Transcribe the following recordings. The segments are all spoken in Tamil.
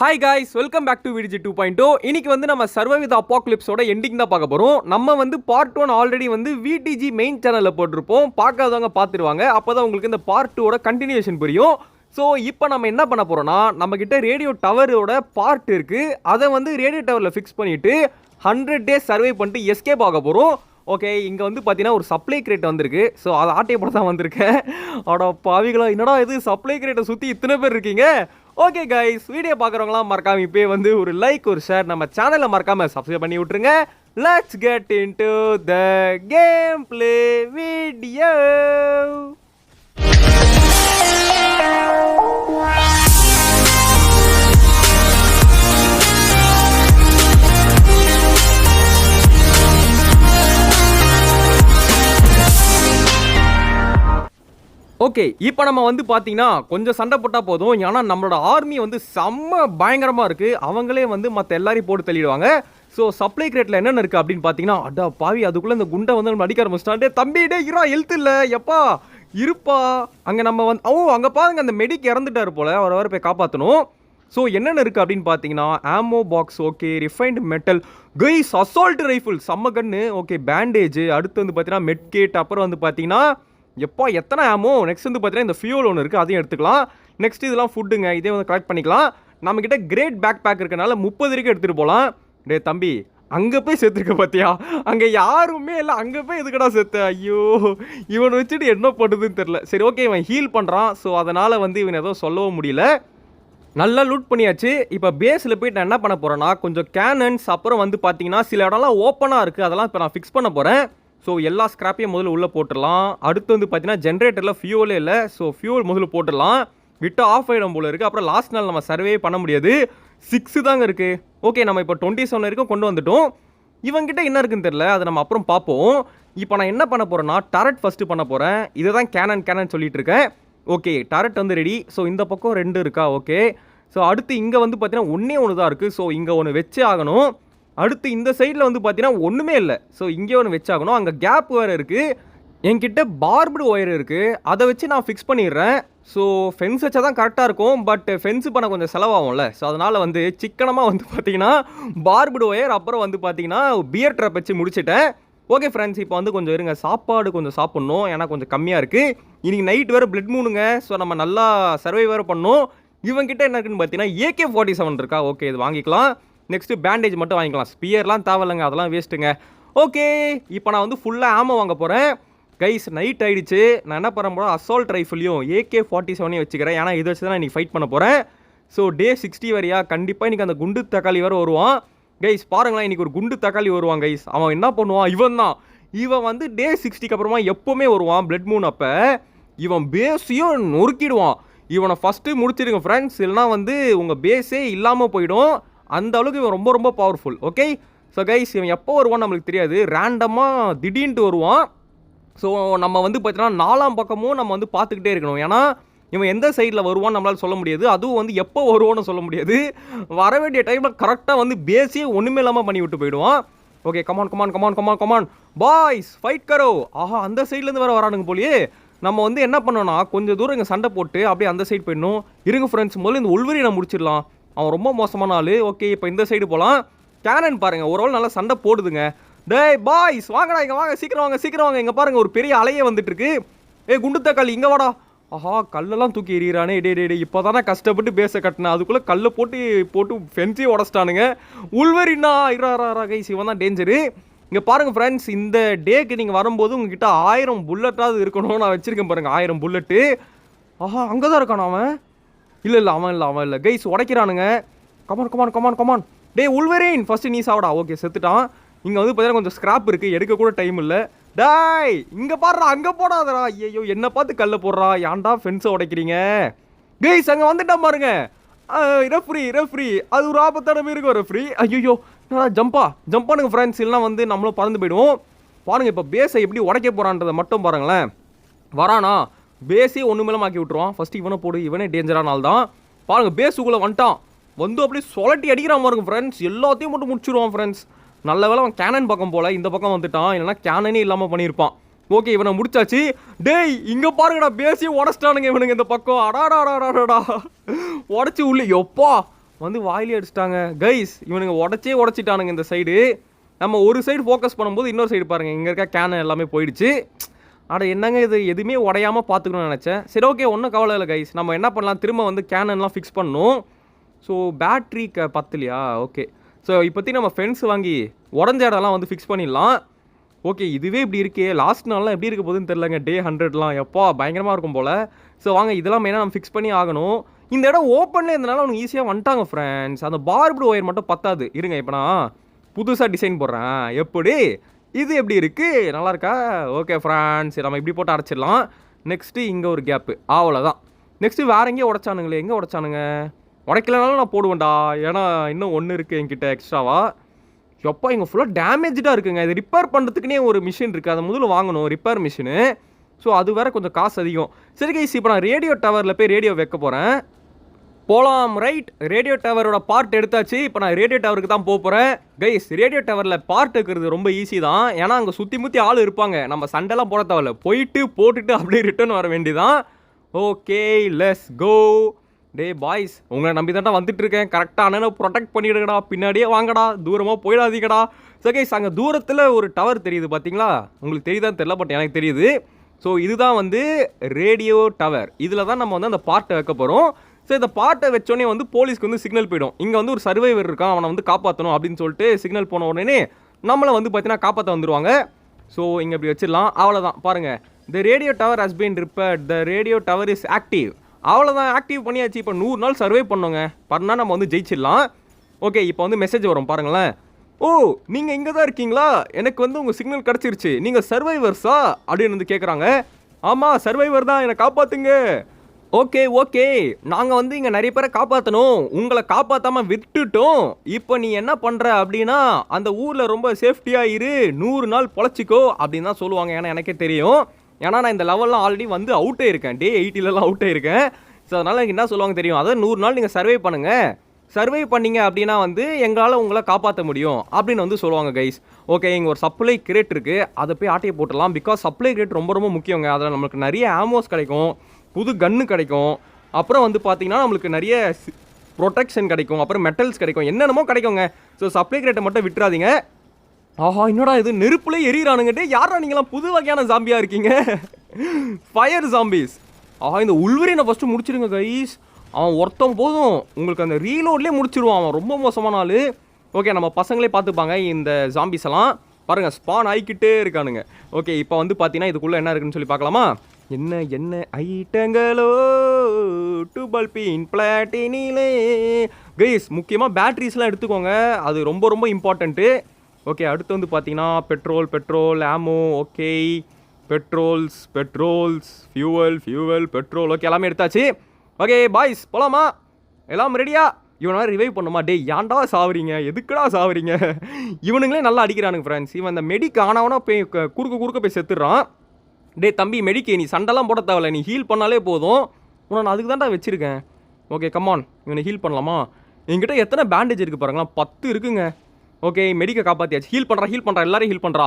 Hi guys, welcome back to VDG 2.0. இன்னைக்கு வந்து நம்ம சர்வை வித் அப்பாக்லிப்ஸோட எண்டிங் தான் பார்க்க போகிறோம். நம்ம வந்து பார்ட் 1 ஆல்ரெடி வந்து விடிஜி மெயின் சேனலில் போட்டிருப்போம். பார்க்காதவங்க பார்த்துருவாங்க. அப்போ தான் உங்களுக்கு இந்த பார்ட் 2ஓட கண்டினியூஷன் புரியும். ஸோ இப்போ நம்ம என்ன பண்ண போகிறோம்னா, நம்மக்கிட்ட ரேடியோ டவரோட பார்ட் இருக்குது. அதை வந்து ரேடியோ டவரில் ஃபிக்ஸ் பண்ணிவிட்டு 100 days சர்வை பண்ணிட்டு எஸ்கேப் ஆக போகிறோம். ஓகே, இங்கே வந்து பார்த்தீங்கன்னா ஒரு சப்ளை கிரேட் வந்திருக்கு. ஸோ அதை ஆட்டையை போட தான் வந்திருக்கேன். அடா பாவிகளா, என்னடா இது சப்ளை கிரேட்டை சுற்றி இத்தனை பேர் இருக்கீங்க. ஓகே கைஸ், வீடியோ பார்க்குறவங்களாம் மறக்காம இப்போ வந்து ஒரு லைக் ஒரு ஷேர் நம்ம சேனலை மறக்காம சப்ஸ்கிரைப் பண்ணி விட்டுருங்க. Let's get into the game play video. Okay, இப்போ நம்ம வந்து பார்த்தீங்கன்னா கொஞ்சம் சண்டை போட்டால் போதும். ஏன்னா நம்மளோட ஆர்மி வந்து செம்ம பயங்கரமாக இருக்குது. அவங்களே வந்து மற்ற எல்லாரையும் போட்டு தள்ளிடுவாங்க. ஸோ சப்ளை கிரேட்டில் என்னென்ன இருக்குது அப்படின்னு பார்த்தீங்கன்னா, அடா பாவி, அதுக்குள்ளே இந்த குண்டை வந்து நம்ம அடிக்க ஆரம்பிச்சிட்டான். தம்பி டே இரா, ஹெல்த் இல்லை எப்பா இருப்பா. அங்கே நம்ம வந்து அங்கே பாருங்க, அந்த மெடிக் இறந்துட்டார் போல். அவரை வர போய் காப்பாற்றணும். ஸோ என்னென்ன இருக்குது அப்படின்னு பார்த்தீங்கன்னா, ammo box, okay, refined metal, guys assault rifle செம்ம கன்று, ஓகே, பேண்டேஜ், அடுத்து வந்து பார்த்தீங்கன்னா மெட்கேட், அப்புறம் வந்து பார்த்தீங்கன்னா எப்போ எத்தனை ஆமோ. நெக்ஸ்ட் வந்து பார்த்தீங்கன்னா இந்த ஃபியூல் ஒன்று இருக்குது, அதையும் எடுத்துக்கலாம். நெக்ஸ்ட் இதெல்லாம் ஃபுட்டுங்க, இதே வந்து கலெக்ட் பண்ணிக்கலாம். நம்மக்கிட்ட கிரேட் பேக் பேக் இருக்கனால 30 வரைக்கும் எடுத்துகிட்டு போகலாம். டே தம்பி, அங்கே போய் சேர்த்துருக்க பார்த்தியா, அங்கே யாருமே இல்லை, அங்கே போய் எதுக்கடா சேர்த்த. ஐயோ, இவனை வச்சுட்டு என்ன பண்ணுறதுன்னு தெரில. சரி ஓகே, இவன் ஹீல் பண்ணுறான். ஸோ அதனால் வந்து இவன் எதுவும் சொல்லவும் முடியல. நல்லா லூட் பண்ணியாச்சு. இப்போ பேஸில் போய்ட்டு நான் என்ன பண்ண போகிறேன்னா, கொஞ்சம் கேனன்ஸ், அப்புறம் வந்து பார்த்தீங்கன்னா சில இடம்லாம் ஓப்பனாக இருக்குது, அதெல்லாம் இப்போ நான் ஃபிக்ஸ் பண்ண போகிறேன். ஸோ எல்லா ஸ்க்ராப்பையும் முதல்ல உள்ளே போட்டுடலாம். அடுத்து வந்து பார்த்தீங்கன்னா ஜென்ரேட்டரில் ஃபியூலே இல்லை. ஸோ ஃபியூல் முதல்ல போட்டுடலாம். விட்டு ஆஃப் ஆகிடும் போல் இருக்குது. அப்புறம் லாஸ்ட் நாள் நம்ம சர்வே பண்ண முடியாது, 6 தாங்க இருக்குது. ஓகே, நம்ம இப்போ 27 வரைக்கும் கொண்டு வந்துட்டோம். இவங்கிட்ட என்ன இருக்குன்னு தெரில, அதை நம்ம அப்புறம் பார்ப்போம். இப்போ நான் என்ன பண்ண போகிறேன்னா, டரட் ஃபஸ்ட்டு பண்ண போகிறேன். இதை தான் கேனன் சொல்லிட்டு இருக்கேன். ஓகே, டரட் வந்து ரெடி. ஸோ இந்த பக்கம் 2 இருக்கா, ஓகே. ஸோ அடுத்து இங்கே வந்து பார்த்தீங்கன்னா ஒன்று தான் இருக்குது. ஸோ இங்கே ஒன்று வச்சே ஆகணும். அடுத்து இந்த சைடில் வந்து பார்த்தீங்கன்னா ஒன்றுமே இல்லை. ஸோ இங்கே ஒன்று வச்சாகணும். அங்கே கேப் வேறு இருக்குது. என்கிட்ட பார்ப்டு ஒயர் இருக்குது, அதை வச்சு நான் ஃபிக்ஸ் பண்ணிடுறேன். ஸோ ஃபென்ஸ் வச்சா தான் கரெக்டாக இருக்கும். பட் ஃபென்ஸு பண்ண கொஞ்சம் செலவாகும்ல. ஸோ அதனால் வந்து சிக்கனமாக வந்து பார்த்தீங்கன்னா பார்ப்டு ஒயர், அப்புறம் வந்து பார்த்தீங்கன்னா பியர் ட்ராப் வச்சு முடிச்சிட்டேன். ஓகே ஃப்ரெண்ட்ஸ், இப்போ வந்து கொஞ்சம் இருங்க, சாப்பாடு கொஞ்சம் சாப்பிட்ணும். ஏன்னா கொஞ்சம் கம்மியாக இருக்குது. இன்றைக்கி நைட் வேறு பிளட் மூணுங்க. ஸோ நம்ம நல்லா சர்வை வேறு பண்ணணும். இவங்கிட்ட என்ன இருக்குன்னு பார்த்தீங்கன்னா AK-47 இருக்கா, ஓகே, இது வாங்கிக்கலாம். நெக்ஸ்ட்டு பேண்டேஜ் மட்டும் வாங்கிக்கலாம். ஸ்பியர்லாம் தேவையில்லைங்க, அதெல்லாம் வேஸ்ட்டுங்க. ஓகே, இப்போ நான் வந்து ஃபுல்லாக ஆமோ வாங்க போகிறேன். கைஸ் நைட் ஆகிடுச்சு. நான் என்ன பண்ண போகிறேன், அசால்ட் ரைஃபிளையும் AK-47 வச்சுக்கிறேன். ஏன்னா இதை வச்சு தான் இன்றைக்கி ஃபைட் பண்ண போகிறேன். ஸோ டே 60 வரையா, கண்டிப்பாக இன்றைக்கி அந்த குண்டு தக்காளி வேறு வருவான். கைஸ் பாருங்களேன், இன்றைக்கி ஒரு குண்டு தக்காளி வருவான். கைஸ் அவன் என்ன பண்ணுவான், இவன் வந்து டே 60க்கு அப்புறமா எப்போவுமே வருவான். பிளட் மூன் அப்போ இவன் பேஸையும் நொறுக்கிடுவான். இவனை ஃபஸ்ட்டு முடிச்சிடுங்க ஃப்ரெண்ட்ஸ், இல்லைனா வந்து உங்கள் பேஸே இல்லாமல் போயிடும். அந்த அளவுக்கு இவன் ரொம்ப ரொம்ப பவர்ஃபுல். ஓகே, ஸோ கைஸ் இவன் எப்போ வருவான்னு நம்மளுக்கு தெரியாது. ரேண்டமாக திடீர்னு வருவான். ஸோ நம்ம வந்து பார்த்தீங்கன்னா 4ஆம் பக்கமும் நம்ம வந்து பார்த்துக்கிட்டே இருக்கணும். ஏன்னா இவன் எந்த சைடில் வருவான்னு நம்மளால் சொல்ல முடியாது. அதுவும் வந்து எப்போ வருவான்னு சொல்ல முடியாது. வர வேண்டிய டைமில் கரெக்டாக வந்து பேஸே ஒன்றுமே இல்லாமல் பண்ணி விட்டு போயிடுவான். ஓகே, கமான் பாய்ஸ், ஃபைட் கரோ. ஆஹா, அந்த சைட்லேருந்து வேறு வரானுங்க போலியே. நம்ம வந்து என்ன பண்ணோன்னா, கொஞ்சம் தூரம் இங்கே சண்டை போட்டு அப்படியே அந்த சைடு போயிடணும். இருங்க ஃப்ரெண்ட்ஸ், முதல்ல இந்த உள்வரியை முடிச்சிடலாம். அவன் ரொம்ப மோசமான ஆள். ஓகே, இப்போ இந்த சைடு போகலாம். கேனன் பாருங்கள், ஒரு ஆள் நல்லா சண்டை போடுதுங்க. டேய் பாய்ஸ், வாங்கடா இங்கே வாங்க, சீக்கிரம் வாங்க. இங்கே பாருங்கள், ஒரு பெரிய அலையே வந்துட்டு இருக்கு. குண்டு தக்காளி இங்கே வாடா. ஆஹா, கல்லெல்லாம் தூக்கி எறிகிறானே. டே இப்போ தானே கஷ்டப்பட்டு பேச கட்டினேன், அதுக்குள்ளே கல்லை போட்டு ஃபென்ஸே உடச்சிட்டானுங்க. உள்வரின்னா இரா கைஸ், இவன் தான் டேஞ்சரு. இங்கே பாருங்கள் ஃப்ரெண்ட்ஸ், இந்த டேக்கு நீங்கள் வரும்போது உங்ககிட்ட 1000 புல்லட்டாவது இருக்கணும். நான் வச்சுருக்கேன் பாருங்கள் 1000 புல்லட்டு. ஆஹா, அங்கே தான் இருக்கான் அவன். இல்லை அவன் இல்லை கைஸ், உடைக்கிறானுங்க. கமான். டே உள்வரேன், ஃபஸ்ட்டு நீ சாவடா. ஓகே, செத்துட்டான். இங்கே வந்து பார்த்தீங்கன்னா கொஞ்சம் ஸ்க்ராப் இருக்குது, எடுக்க கூட டைம் இல்லை. டாய் இங்கே பாடுறா, அங்கே போடாதடா. ஐயோ, என்னை பார்த்து கல்லை போடுறா. ஏன்டா ஃபென்ஸை உடைக்கிறீங்க. கைஸ் அங்கே வந்துட்டான் பாருங்க. ரெஃப்ரி, அது ஒரு ஆபத்தான இருக்கும் ரெஃப்ரி. ஐயோ, ஜம்ப் பண்ணுங்க ஃப்ரெண்ட்ஸ், இல்லைனா வந்து நம்மளும் பறந்து போயிடுவோம். பாருங்கள், இப்போ பேஸை எப்படி உடைக்க போகிறான்றதை மட்டும் பாருங்களேன். வரானா, பேஸே ஒன்றுமேலாம் ஆக்கி விட்டுருவான். ஃபஸ்ட்டு இவனை போடு, இவனே டேஞ்சரான ஆள் தான். பாருங்கள், பேஸுக்குள்ளே வந்துட்டான். வந்து அப்படியே சொலட்டி அடிக்கிறான் பாருங்க ஃப்ரெண்ட்ஸ். எல்லாத்தையும் மட்டும் முடிச்சிடுவான் ஃப்ரெண்ட்ஸ். நல்ல வேலை அவன் கேனன் பக்கம் போல் இந்த பக்கம் வந்துட்டான், இல்லைனா கேனனே இல்லாமல் பண்ணியிருப்பான். ஓகே, இவனை முடிச்சாச்சு. டேய் இங்கே பாருங்கடா, பேஸையும் உடச்சிட்டானுங்க இவனுங்க இந்த பக்கம். அடாடாடாடாடா, உடச்சி உள்ளே எப்பா வந்து வாயிலே அடிச்சிட்டாங்க கைஸ். இவனுங்க உடச்சிட்டானுங்க இந்த சைடு. நம்ம ஒரு சைடு ஃபோக்கஸ் பண்ணும்போது இன்னொரு சைடு பாருங்கள், இங்கே இருக்க கேன் எல்லாமே போயிடுச்சு. அட என்னங்க இது, எதுவுமே உடையாமல் பார்த்துக்கணும்னு நினச்சேன். சரி ஓகே, ஒன்றும் கவலை இல்லை கைஸ். நம்ம என்ன பண்ணலாம், திரும்ப வந்து கேனன்லாம் ஃபிக்ஸ் பண்ணணும். ஸோ பேட்ரி பத்தலையா? ஓகே. ஸோ இப்போத்தி நம்ம ஃபென்ஸ் வாங்கி உடஞ்ச இடம்லாம் வந்து ஃபிக்ஸ் பண்ணிடலாம். ஓகே, இதுவே இப்படி இருக்கே, லாஸ்ட் நாள்லாம் எப்படி இருக்க போகுதுன்னு தெரிலங்க. டே 100லாம் எப்போ பயங்கரமாக இருக்கும் போல். ஸோ வாங்க, இதெல்லாம் மெயினாக நம்ம ஃபிக்ஸ் பண்ணி ஆகணும். இந்த இடம் ஓப்பன்லேயே இருந்தனால அவனுக்கு ஈஸியாக வந்துட்டாங்க ஃப்ரெண்ட்ஸ். அந்த பார்ப்டு ஒயர் மட்டும் பத்தாது. இருங்க, இப்போ நான் புதுசாக டிசைன் போடுறேன். எப்படி இது எப்படி இருக்குது, நல்லா இருக்கா? ஓகே ஃப்ரெண்ட்ஸ், நம்ம இப்படி போட்டு அடைச்சிடலாம். நெக்ஸ்ட்டு இங்கே ஒரு கேப்பு, அவ்வளோதான். நெக்ஸ்ட்டு வேறு எங்கேயோ உடைச்சானுங்களே, எங்கே உடைச்சானுங்க? உடைக்கலனாலும் நான் போடுவேன்டா, ஏன்னா இன்னும் ஒன்று இருக்குது என்கிட்ட எக்ஸ்ட்ராவா. எப்போ இங்கே ஃபுல்லாக டேமேஜாக இருக்குங்க. இது ரிப்பேர் பண்ணுறதுக்குனே ஒரு மிஷின் இருக்குது, அதை முதல்ல வாங்கணும், ரிப்பேர் மிஷினு. ஸோ அது வேறு கொஞ்சம் காசு அதிகம். சரி கைஸ், இப்போ நான் ரேடியோ டவரில் போய் ரேடியோ வைக்க போகிறேன். போகலாம். ரைட், ரேடியோ டவரோட பார்ட் எடுத்தாச்சு. இப்போ நான் ரேடியோ டவருக்கு தான் போகிறேன் கைஸ். ரேடியோ டவரில் பார்ட் இருக்கிறது ரொம்ப ஈஸி தான், ஏன்னா அங்கே சுற்றி முற்றி ஆள் இருப்பாங்க. நம்ம சண்டைலாம் போட தேவையில்ல, போயிட்டு போட்டுட்டு அப்படியே ரிட்டர்ன் வர வேண்டியதான். Okay, let's go. டே பாய்ஸ், உங்களை நம்பி தான்டா வந்துட்டு இருக்கேன். கரெக்டாக அண்ணனை ப்ரொடெக்ட் பண்ணிவிடுங்கடா, பின்னாடியே வாங்கடா, தூரமாக போயிடாதீங்கடா. ஸோ கைஸ், அங்கே தூரத்தில் ஒரு டவர் தெரியுது பார்த்தீங்களா? உங்களுக்கு தெரியுதான்னு தெரியல, பட் எனக்கு தெரியுது. ஸோ இதுதான் வந்து ரேடியோ டவர். இதில் தான் நம்ம வந்து அந்த பார்ட்டை வைக்க போகிறோம். ஸோ இந்த பார்ட்டை வச்சோடனே வந்து போலீஸ்க்கு வந்து சிக்னல் போயிடும். இங்கே வந்து ஒரு சர்வைவர் இருக்கான், அவனை வந்து காப்பாற்றணும் அப்படின்னு சொல்லிட்டு சிக்னல் போன உடனே நம்மளை வந்து பார்த்தீங்கன்னா காப்பாற்ற வந்துடுவாங்க. ஸோ இங்கே இப்படி வச்சிடலாம். அவ்வளோதான், பாருங்கள், the radio tower has been repaired, the radio tower is active. அவ்வளோதான், ஆக்டிவ் பண்ணியாச்சு. இப்போ 100 நாள் சர்வே பண்ணோங்க, பண்ணால் நம்ம வந்து ஜெயிச்சிடலாம். ஓகே, இப்போ வந்து மெசேஜ் வரும் பாருங்களேன். ஓ, நீங்கள் இங்கே தான் இருக்கீங்களா, எனக்கு வந்து உங்கள் சிக்னல் கிடச்சிருச்சு, நீங்கள் சர்வைவர்ஸா அப்படின்னு வந்து கேட்குறாங்க. ஆமாம், சர்வைவர் தான், என்னை காப்பாற்றுங்க. ஓகே ஓகே, நாங்கள் வந்து இங்கே நிறைய பேரை காப்பாற்றணும், உங்களை காப்பாற்றாமல் விட்டுட்டோம். இப்போ நீ என்ன பண்ணுற அப்படின்னா, அந்த ஊரில் ரொம்ப சேஃப்டியாக இரு, 100 நாள் பொழைச்சிக்கோ அப்படின்னு தான் சொல்லுவாங்க. ஏன்னா எனக்கே தெரியும், ஏன்னா நான் இந்த லெவல்லாம் ஆல்ரெடி வந்து அவுட்டே இருக்கேன், டே 80லலாம் அவுட்டே இருக்கேன். ஸோ அதனால் எனக்கு என்ன சொல்லுவாங்க தெரியும், அதாவது 100 நாள் நீங்கள் சர்வே பண்ணுங்கள், சர்வே பண்ணிங்க அப்படின்னா வந்து எங்களால் உங்களை காப்பாற்ற முடியும் அப்படின்னு வந்து சொல்லுவாங்க கைஸ். ஓகே, இங்கே ஒரு சப்ளை கிரேட் இருக்குது, அதை போய் ஆட்டையை போட்டுடலாம். பிகாஸ் சப்ளை கிரேட் ரொம்ப ரொம்ப முக்கியங்க. அதில் நம்மளுக்கு நிறைய ஆமோஸ் கிடைக்கும், புது கன்று கிடைக்கும், அப்புறம் வந்து பார்த்தீங்கன்னா நம்மளுக்கு நிறைய ப்ரொடெக்ஷன் கிடைக்கும், அப்புறம் மெட்டல்ஸ் கிடைக்கும், என்னென்னமோ கிடைக்குங்க. ஸோ சப்ளை கிரேட்டை மட்டும் விட்டுறாதீங்க. ஆஹா, என்னடா இது, நெருப்புலேயே எரியிறானுங்கட்டே, யாரா நீங்களாம் புது வகையான ஜாம்பியாக இருக்கீங்க, ஃபயர் ஜாம்பிஸ். ஆஹா, இந்த உள்வரினை ஃபஸ்ட்டு முடிச்சிடுங்க கைஸ். அவன் ஒருத்தன் போதும் உங்களுக்கு அந்த ரீலோட்லேயே முடிச்சிடுவான், அவன் ரொம்ப மோசமான ஆள். ஓகே, நம்ம பசங்களே பார்த்துப்பாங்க இந்த ஜாம்பிஸ் எல்லாம். பாருங்கள், ஸ்பான் ஆகிக்கிட்டே இருக்கானுங்க. ஓகே, இப்போ வந்து பார்த்தீங்கன்னா இதுக்குள்ளே என்ன இருக்குன்னு சொல்லி பார்க்கலாமா? என்ன என்ன ஐட்டங்களோ டூபல் பின் பிளாட்டினிலே கைஸ், முக்கியமாக பேட்ரிஸ்லாம் எடுத்துக்கோங்க, அது ரொம்ப ரொம்ப இம்பார்ட்டண்ட்டு. ஓகே, அடுத்து வந்து பார்த்தீங்கன்னா petrol ammo. Okay, petrols fuel petrol. Okay, எல்லாமே எடுத்தாச்சு. ஓகே பாய்ஸ், போகலாமா? எல்லாம் ரெடியா? இவனை ரிவைவ் பண்ணுமா? டே, ஏன்டா சாவுறீங்க, எதுக்குடா சாவுறீங்க? இவனுங்களே நல்லா அடிக்கிறானுங்க ஃப்ரெண்ட்ஸ். இவன் இந்த மெடிக் ஆனவனா போய் குறுக்க போய் செத்துடுறான். டே தம்பி மெடிக்கு, நீ சண்டைலாம் போட தேவையில்ல, நீ ஹீல் பண்ணாலே போதும், உன்னை நான் அதுக்கு தான்டா வச்சுருக்கேன். ஓகே கமான், இவனை ஹீல் பண்ணலாமா? என்கிட்ட எத்தனை பேண்டேஜ் இருக்குது பாருங்களா, 10 இருக்குங்க. ஓகே, மெடிக்கை காப்பாற்றியாச்சு. ஹீல் பண்ணுறா, எல்லாரையும் ஹீல் பண்ணுறா.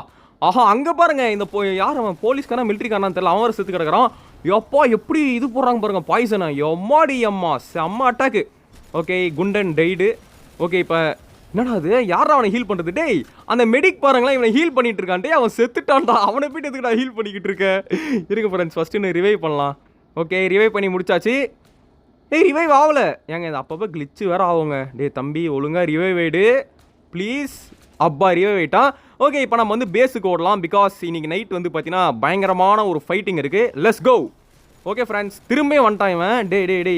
ஆஹா, அங்கே பாருங்கள், இந்த யார் அவன், போலீஸ்காரனா மிலிட்ரிக்காரனான்னு தெரியல, அவன் செத்து கிடக்கிறான். எப்பா எப்படி இது போடுறாங்க பாருங்கள், பாய்சனா, எம்மாடி அம்மா, செம்ம அட்டாக்கு. ஓகே, குண்டன் டெய்டு. ஓகே, இப்போ என்னடா அது, யாரா அவனை ஹீல் பண்ணுறது? டேய், அந்த மெடிக் பாருங்களேன், இவனை ஹீல் பண்ணிட்டு இருக்கான். டே, அவன் செத்துட்டான்டா, அவனை போய்ட்டு எதுக்கு நான் ஹீல் பண்ணிக்கிட்டு இருக்கேன்? இருக்கு ஃப்ரெண்ட்ஸ், ஃபஸ்ட்டு இன்னும் ரிவைவ் பண்ணலாம். ஓகே, ரிவைவ் பண்ணி முடிச்சாச்சு. ஏய், ரிவைவ் ஆகலை ஏங்க, இது அப்பப்போ கிளிச்சு வேறு ஆகுங்க. டே தம்பி, ஒழுங்காக ரிவைவ் ஆயிடு ப்ளீஸ். அப்பா, ரிவைவ் ஆகிட்டான். ஓகே, இப்போ நம்ம வந்து பேஸுக்கு ஓடலாம். பிகாஸ் இன்னைக்கு நைட் வந்து பார்த்தீங்கன்னா பயங்கரமான ஒரு ஃபைட்டிங் இருக்குது. Let's go. ஓகே ஃப்ரெண்ட்ஸ், திரும்ப வந்துட்டான் இவன். டே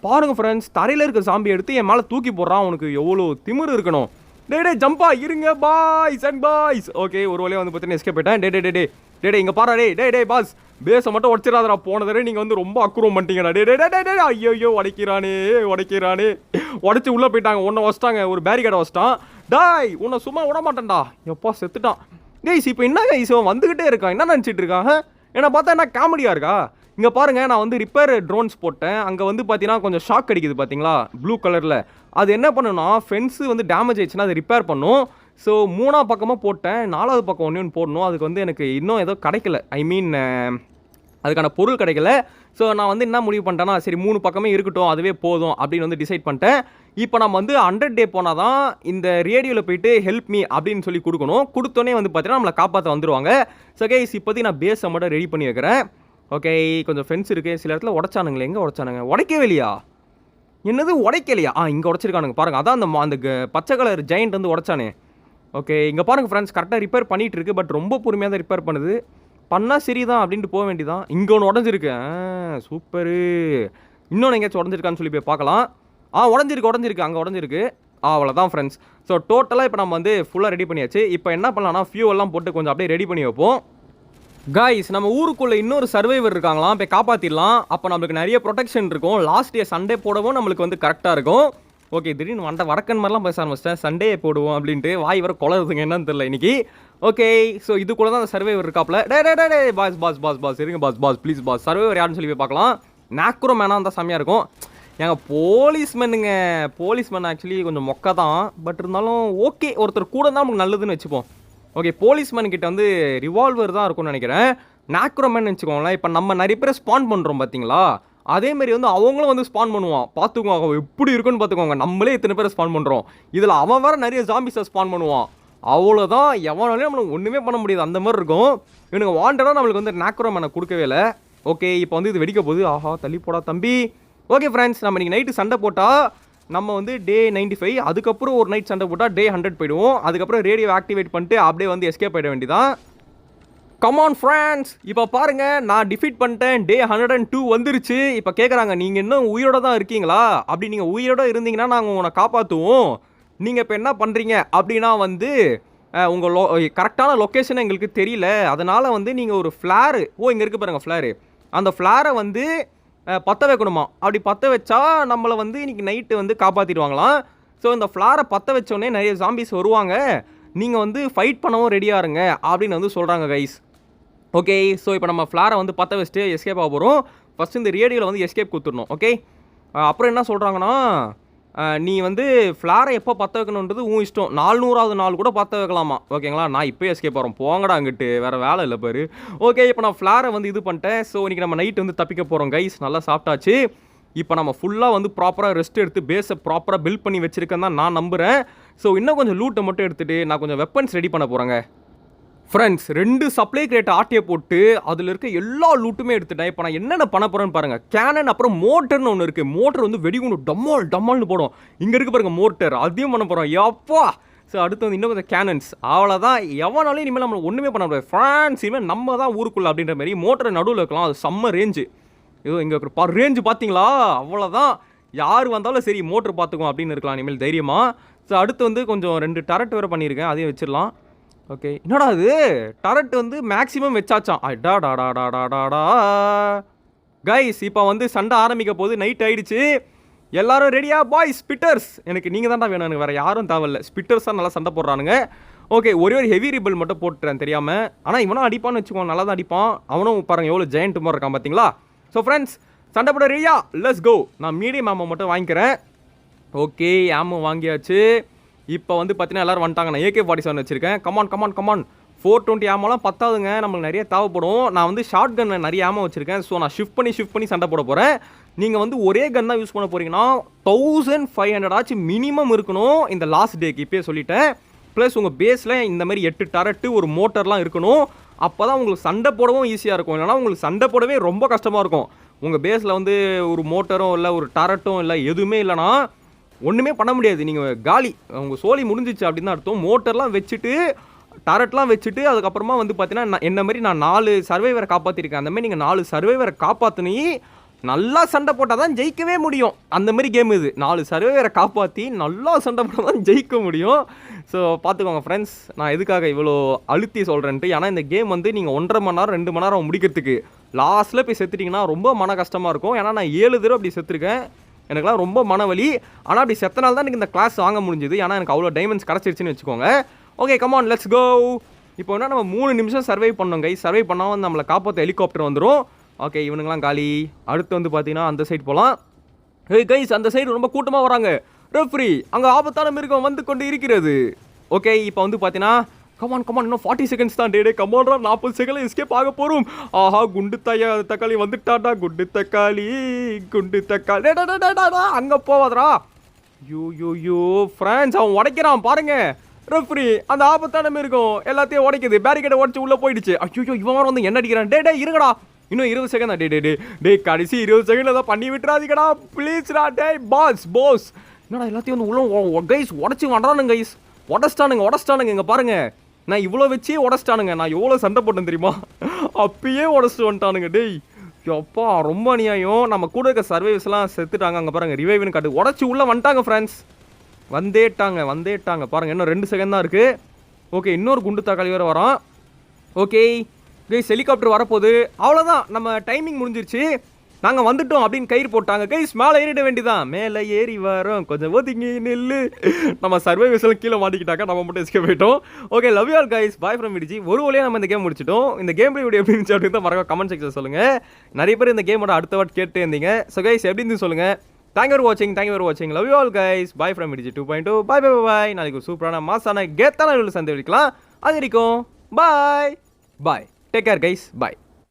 பாருங்கள் ஃப்ரெண்ட்ஸ், தரையில் இருக்க சாம்பி எடுத்து என் மேலே தூக்கி போடுறான். அவனுக்கு எவ்வளோ திமிரு இருக்கணும். டே ஜம்பா இருங்க பாய்ஸ் அண்ட் பாய்ஸ். ஓகே, ஒரு வழியாக வந்து பார்த்தீங்கன்னா எஸ்கேப் போயிட்டேன். டே இங்கே பாரா. டே பாஸ், பேஸை மட்டும் உடச்சிடாதரா. போனதே நீங்கள் வந்து ரொம்ப அக்குறம் பண்ணிட்டீங்கடா. டே ஐயோ, உடைக்கிறானே உடச்சி உள்ளே போயிட்டாங்க. ஒன்றை வச்சிட்டாங்க, ஒரு பேரிகேடை வச்சிட்டான். டாய், உன்னை சும்மா விட மாட்டேன்டா. எப்பா செத்துட்டான். டேய், இப்போ என்ன கைஸ், வந்துக்கிட்டே இருக்கான், என்ன நினச்சிட்டு இருக்கான்? என்னை பார்த்தா என்ன காமெடியாக இருக்கா? இங்கே பாருங்கள், நான் வந்து ரிப்பேர் ட்ரோன்ஸ் போட்டேன். அங்கே வந்து பார்த்தீங்கன்னா கொஞ்சம் ஷாக் அடிக்குது பார்த்தீங்களா, ப்ளூ கலரில். அது என்ன பண்ணுன்னா, ஃபென்ஸு வந்து டேமேஜ் ஆயிடுச்சுன்னா அதை ரிப்பேர் பண்ணும். ஸோ 3ஆவது பக்கமாக போட்டேன், 4வது பக்கம் ஒன்று போடணும். அதுக்கு வந்து எனக்கு இன்னும் ஏதோ கிடைக்கல, அதுக்கான பொருள் கிடைக்கல. ஸோ நான் வந்து என்ன முடிவு பண்ணிட்டேன்னா, சரி 3 பக்கமே இருக்கட்டும், அதுவே போதும் அப்படின்னு வந்து டிசைட் பண்ணிட்டேன். இப்போ நம்ம வந்து 100 டே போனால் தான் இந்த ரேடியோவில் போயிட்டு ஹெல்ப் மீ அப்படின்னு சொல்லி கொடுக்கணும். கொடுத்தோன்னே வந்து பார்த்தீங்கன்னா நம்மளை காப்பாற்ற வந்துடுவாங்க. ஸோ கைஸ் இப்போதைக்கு நான் பேஸை மட்டும் ரெடி பண்ணி வைக்கிறேன். ஓகே, கொஞ்சம் ஃப்ரெண்ட்ஸ் இருக்குது, சில இடத்துல உடச்சானுங்களே. எங்கே உடச்சானுங்க? உடைக்கவே இல்லையா? என்னது உடைக்கலையா? இங்கே உடச்சிருக்கானுங்க பாருங்கள். அதான் அந்த பச்சை கலர் ஜெயிண்ட் வந்து உடச்சானே. ஓகே, இங்கே பாருங்கள் ஃப்ரெண்ட்ஸ், கரெக்டாக ரிப்பேர் பண்ணிகிட்டு இருக்கு. பட் ரொம்ப பொறுமையாக தான் ரிப்பேர் பண்ணுது. பண்ணால் சரி தான் அப்படின்ட்டு போக வேண்டியதான். இங்கே ஒன்று உடஞ்சிருக்கு. சூப்பரு. இன்னொன்று எங்கேயாச்சும் உடஞ்சிருக்கான்னு சொல்லி போய் பார்க்கலாம். உடஞ்சிருக்கு அங்கே உடஞ்சிருக்கு. அவ்வளோதான் ஃப்ரெண்ட்ஸ். ஸோ டோட்டலாக இப்போ நம்ம வந்து ஃபுல்லாக ரெடி பண்ணியாச்சு. இப்போ என்ன பண்ணலாம்னா ஃபியூவெல்லாம் போட்டு கொஞ்சம் அப்படியே ரெடி பண்ணி வைப்போம். காய்ஸ், நம்ம ஊருக்குள்ளே இன்னொரு சர்வைவர் இருக்காங்களாம், போய் காப்பாற்றிடலாம். அப்போ நம்மளுக்கு நிறைய ப்ரொடெக்ஷன் இருக்கும். லாஸ்ட் டே சண்டே போடவும் நம்மளுக்கு வந்து கரெக்டாக இருக்கும். ஓகே, திடீர்னு வடக்கன் மாதிரிலாம் பேச ஆரம்பிச்சிட்டேன். சண்டே போடுவோம் அப்படின்ட்டு வாய் வர குளருதுங்க, என்னன்னு தெரியல இன்னைக்கு. ஓகே, ஸோ இதுக்குள்ள தான் அந்த சர்வைவர் இருக்காப்ல. டே பாஸ் இருங்க பாஸ் ப்ளீஸ் பாஸ். சர்வைவர் யாருன்னு சொல்லி போய் பார்க்கலாம். நாக்ரோ மேனாக இருந்தால் செம்மையாக இருக்கும். எங்கள் போலீஸ்மேன் ஆக்சுவலி கொஞ்சம் மொக்க தான். பட் இருந்தாலும் ஓகே, ஒருத்தர் கூட தான் நமக்கு நல்லதுன்னு வச்சுப்போம். ஓகே, போலீஸ்மேன் கிட்ட வந்து ரிவால்வர் தான் இருக்கும்னு நினைக்கிறேன். நாக்ரோமேன் வச்சுக்கோங்களேன். இப்போ நம்ம நிறைய பேர் ஸ்பான் பண்ணுறோம் பார்த்தீங்களா, அதேமாரி வந்து அவங்களும் வந்து ஸ்பான் பண்ணுவான். பார்த்துக்கோங்க அவன் எப்படி இருக்குன்னு பார்த்துக்கோங்க. நம்மளே இத்தனை பேர் ஸ்பான் பண்ணுறோம், இதில் அவன் வேறு நிறைய ஜாம்பிஸை ஸ்பான் பண்ணுவான். அவ்வளோதான், எவனாலையும் நம்மளுக்கு ஒன்றுமே பண்ண முடியாது. அந்த மாதிரி இருக்கும். இவனுக்கு வாண்டடாக நம்மளுக்கு வந்து நாக்ரோமேனை கொடுக்கவே இல்லை. ஓகே, இப்போ வந்து இது வெடிக்க போகுது. ஆஹா, தள்ளி போடா தம்பி. ஓகே ஃப்ரெண்ட்ஸ், நம்ம இன்றைக்கி நைட்டு சண்டை போட்டால் நம்ம வந்து டே 95, அதுக்கப்புறம் ஒரு நைட் சண்டை போட்டால் டே 100 போயிடுவோம். அதுக்கப்புறம் ரேடியோ ஆக்டிவேட் பண்ணிட்டு அப்படியே வந்து எஸ்கேப் ஆகிட வேண்டியதான். கமான் ஃப்ரெண்ட்ஸ், இப்போ பாருங்கள், நான் டிஃபீட் பண்ணிட்டேன். டே 102 வந்துருச்சு. இப்போ கேட்குறாங்க, நீங்கள் இன்னும் உயிரோட தான் இருக்கீங்களா? அப்படி நீங்கள் உயிரோட இருந்தீங்கன்னா நாங்கள் உங்களை காப்பாற்றுவோம். நீங்கள் இப்போ என்ன பண்ணுறீங்க அப்படின்னா வந்து உங்கள் கரெக்டான லொக்கேஷன் எங்களுக்கு தெரியல. அதனால் வந்து நீங்கள் ஒரு ஃப்ளாரு, இங்கே இருக்குது பாருங்கள் ஃப்ளாரு, அந்த ஃப்ளாரை வந்து பற்ற வைக்கணுமா. அப்படி பற்ற வச்சா நம்மளை வந்து இன்றைக்கி நைட்டு வந்து காப்பாற்றிடுவாங்களாம். ஸோ இந்த ஃப்ளாரை பற்ற வச்சோடனே நிறைய ஜாம்பிஸ் வருவாங்க. நீங்கள் வந்து ஃபைட் பண்ணவும் ரெடியாக இருங்க அப்படின்னு வந்து சொல்கிறாங்க கைஸ். ஓகே, ஸோ இப்போ நம்ம ஃப்ளாரை வந்து பற்ற வச்சுட்டு எஸ்கேப் ஆக போகிறோம். ஃபஸ்ட்டு இந்த ரேடியோவில் வந்து எஸ்கேப் கொடுத்துடணும். ஓகே, அப்புறம் என்ன சொல்கிறாங்கன்னா, நீ வந்து ஃப்ளாரை எப்போ பற்ற வைக்கணுன்றது உன் இஷ்டம். 400வது நாள் கூட பற்ற வைக்கலாமா. ஓகேங்களா, நான் இப்போ எஸ்கேப் போகிறோம். போங்கடா அங்கிட்டு, வேறு வேலை இல்லை பாரு. ஓகே, இப்போ நான் ஃப்ளாரை வந்து இது பண்ணிட்டேன். ஸோ இன்றைக்கி நம்ம நைட்டு வந்து தப்பிக்க போகிறோம் கைஸ். நல்லா சாப்பிட்டாச்சு. இப்போ நம்ம ஃபுல்லாக வந்து ப்ராப்பராக ரெஸ்ட் எடுத்து பேஸை ப்ராப்பராக பில்ட் பண்ணி வச்சுருக்கேன் தான் நான் நம்புகிறேன். ஸோ இன்னும் கொஞ்சம் லூட்டை மட்டும் எடுத்துகிட்டு நான் கொஞ்சம் வெப்பன்ஸ் ரெடி பண்ண போகிறேங்க. ஃப்ரெண்ட்ஸ், 2 சப்ளை கிரேட் ஆட்டியை போட்டு அதில் இருக்க எல்லா லூட்டுமே எடுத்துட்டேன். இப்போ நான் என்னென்ன பண்ண போகிறேன்னு பாருங்கள். கேனன் அப்புறம் மோட்டர்னு ஒன்று இருக்குது. மோட்டர் வந்து வெடிகுண்டு டம்மால்னு போடும். இங்கே இருக்குது பாருங்கள் மோட்டர், அதையும் பண்ண போகிறோம். எப்பா. ஸோ அடுத்து வந்து இன்னும் கொஞ்சம் கேனன்ஸ். அவ்வளோதான், எவனாலும் இனிமேல் நம்மளை ஒன்றுமே பண்ண முடியாது. ஃப்ரான்ஸ் இனிமேல் நம்ம தான் ஊருக்குள்ளே அப்படின்ற மாதிரி மோட்டரை நடுவில் வைக்கலாம். அது செம்ம ரேஞ்சு. ஏதோ இங்கே ரேஞ்சு பார்த்தீங்களா, அவ்வளோதான். யார் வந்தாலும் சரி மோட்டர் பார்த்துக்குவோம் அப்படின்னு இருக்கலாம் இனிமேல் தைரியமாக. ஸோ அடுத்து வந்து கொஞ்சம் 2 டரட் வேறு பண்ணியிருக்கேன், அதையும் வச்சிடலாம். ஓகே, என்னடா அது டரட் வந்து மேக்ஸிமம் வச்சாச்சான். டாடாடாடாடாடா கைஸ், இப்போ வந்து சண்டை ஆரம்பிக்க போது. நைட் ஆயிடுச்சு. எல்லாரும் ரெடியா பாய்ஸ்? ஸ்பிட்டர்ஸ் எனக்கு நீங்கள் தான்டா வேணும், எனக்கு வேறு யாரும் தேவையில்ல. ஸ்பிட்டர்ஸாக நல்லா சண்டை போடுறானுங்க. ஓகே, ஒரே ஒரு ஹெவி ரிபிள் மட்டும் போட்டுறேன் தெரியாமல். ஆனால் இவனும் அடிப்பான்னு வச்சுக்கோ, நல்லா தான் அடிப்பான். அவனும் பாருங்கள் எவ்வளோ ஜெயண்ட் மாதிரி இருக்கான் பார்த்தீங்களா. ஸோ ஃப்ரெண்ட்ஸ், சண்டை போட ரெடியா? Let's go. நான் மீடியம் ஆமோ மட்டும் வாங்கிக்கிறேன். ஓகே, ஆமோ வாங்கியாச்சு. இப்போ வந்து பார்த்தீங்கன்னா எல்லோரும் வந்துட்டாங்க. நான் AK-47 வச்சுருக்கேன். கமான் 420 ஆமோலாம் பத்தாதுங்க, நம்மளுக்கு நிறைய தேவைப்படும். நான் வந்து ஷார்ட் கன்னில் நிறைய ஆமோ வச்சுருக்கேன். ஸோ நான் ஷிஃப்ட் பண்ணி சண்டை போட போகிறேன். நீங்கள் வந்து ஒரே கன் தான் யூஸ் பண்ண போகிறீங்கன்னா 1500 ஆச்சு மினிமம் இருக்கணும் இந்த லாஸ்ட் டேக்கு. இப்போயே சொல்லிட்டேன். ப்ளஸ் உங்கள் பேஸில் இந்த மாதிரி 8 டரட்டு ஒரு மோட்டர்லாம் இருக்கணும். அப்போ தான் உங்களுக்கு சண்டை போடவும் ஈஸியாக இருக்கும். இல்லைனா உங்களுக்கு சண்டை போடவே ரொம்ப கஷ்டமாக இருக்கும். உங்கள் பேஸில் வந்து ஒரு மோட்டரும் இல்லை, ஒரு டரட்டும் இல்லை, எதுவுமே இல்லைனா ஒன்றுமே பண்ண முடியாது. நீங்கள் காலி, உங்கள் சோலி முடிஞ்சிச்சு அப்படின்னு தான் அர்த்தம். மோட்டர்லாம் வச்சுட்டு டரட்லாம் வச்சுட்டு அதுக்கப்புறமா வந்து பார்த்தீங்கன்னா என்ன மாதிரி நான் 4 சர்வைவரை காப்பாற்றிருக்கேன். அந்தமாதிரி நீங்கள் 4 சர்வைவரை காப்பாற்றினி நல்லா சண்டை போட்டால் தான் ஜெயிக்கவே முடியும். அந்த மாதிரி கேம் இது. 4 சர்வைவரை காப்பாற்றி நல்லா சண்டை போட்டால் தான் ஜெயிக்க முடியும். ஸோ பார்த்துக்கோங்க ஃப்ரெண்ட்ஸ், நான் எதுக்காக இவ்வளோ அழுத்தி சொல்கிறேன்ட்டு. ஏன்னா இந்த கேம் வந்து நீங்கள் 1.5 மணி நேரம் 2 மணி நேரம் முடிக்கிறதுக்கு லாஸ்ட்டில் போய் செத்துட்டிங்கன்னா ரொம்ப மன கஷ்டமாக இருக்கும். ஏன்னா நான் 7 தடவை அப்படி செத்துருக்கேன். எனக்குலாம் ரொம்ப மனவலி. ஆனால் அப்படி செத்தனால தான் எனக்கு இந்த கிளாஸ் வாங்க முடிஞ்சுது. ஏன்னா எனக்கு அவ்வளோ டைமண்ட்ஸ் கிடச்சிருச்சுன்னு வச்சுக்கோங்க. Okay, come on let's go. இப்போ என்ன நம்ம 3 நிமிஷம் சர்வை பண்ணோம் கை. சர்வை பண்ணால் வந்து நம்மளை காப்பாற்ற ஹெலிகாப்டர் வந்துடும். ஓகே, இவனுங்களாம் காலி. அடுத்து வந்து பார்த்தீங்கன்னா அந்த சைடு போகலாம். ஹே கைஸ், அந்த சைடு ரொம்ப கூட்டமாக வராங்க. ரெஃப்ரி, அங்கே ஆபத்தான மிருகம் வந்து கொண்டு இருக்கிறது. ஓகே, இப்போ வந்து பார்த்தீங்கன்னா கமான் இன்னும் 40 செகண்ட்ஸ் தான். டே கமான்ரா, 40 செகண்ட்ல எஸ்கேப் ஆக போகிறோம். ஆஹா, குண்டு தக்காளி வந்துட்டாடா. குண்டு தக்காளி அங்கே போவாதரா. யூ ஃப்ரான்ஸ் அவன் உடைக்கிறான் பாருங்க. ரெஃப்ரி அந்த ஆபத்தான இருக்கும் எல்லாத்தையும் உடைக்குது. பேரிகேட்டை உடச்சு உள்ள போயிடுச்சு. ஐயோ இவன் வந்து என்ன அடிக்கிறான். டே இருங்கடா, இன்னும் 20 செகண்ட் தான். டே கடைசி 20 செகண்ட் தான் பண்ணி விட்டுறாதீங்கடா ப்ளீஸ்டா. டே பாஸ் என்னடா எல்லாத்தையும் வந்து உள்ள கைஸ் உடச்சி வண்டானுங்க கைஸ். உடச்சிட்டானுங்க இங்கே பாருங்க. நான் இவ்வளோ வச்சே உடச்சிட்டானுங்க. நான் எவ்வளோ சண்டை போட்டேன் தெரியுமா? அப்பயே உடச்சிட்டு வந்துட்டானுங்க. டேய் எப்பா ரொம்ப அநியாயம். நம்ம கூட இருக்க சர்வைவர்ஸ்லாம் செத்துட்டாங்க. அங்கே பாருங்க ரிவைவ்னு காட்டு. உடச்சி உள்ளே வந்துட்டாங்க ஃப்ரெண்ட்ஸ். வந்துட்டாங்க பாருங்க. இன்னும் 2 செகண்ட் தான் இருக்குது. ஓகே இன்னொரு குண்டு தக்காளி வேறு வரோம். ஓகே கைஸ் ஹெலிகாப்டர் வரப்போகுது. அவ்வளோதான் நம்ம டைமிங் முடிஞ்சிருச்சு. நாங்கள் வந்துட்டோம் அப்படின்னு கயிறு போட்டாங்க. கைஸ் மேலே ஏறிட வேண்டியதான். மேலே ஏறி வரோம் கொஞ்சம் ஒதுங்கி நில்லு. நம்ம சர்வைவர்ஸ்லாம் கீழே மாட்டிக்கிட்டாங்க. நம்ம மட்டும் எஸ்கேப் போயிட்டோம். Okay love you all guys. Bye from VDG. ஒரு வழியாக நம்ம இந்த கேம் முடிச்சிட்டோம். இந்த கேம் வீடியோ எப்படி இருந்துச்சு அப்படின்னு தான் மறக்காம கமெண்ட் செக்ஷன் சொல்லுங்கள். நிறைய பேர் இந்த கேமோட அடுத்த வாட் கேட்டு இருந்தீங்க. ஸோ கைஸ் எப்படி இருந்து சொல்லுங்கள். தேங்க் ஃபார் வாட்சிங். Love you all guys. Bye from விடிஜி 2.2. பாய். நாளைக்கு ஒரு சூப்பரான மாசான கெத்தான சந்தை விடிக்கலாம். அது வரைக்கும் பாய். Take care guys. பாய்.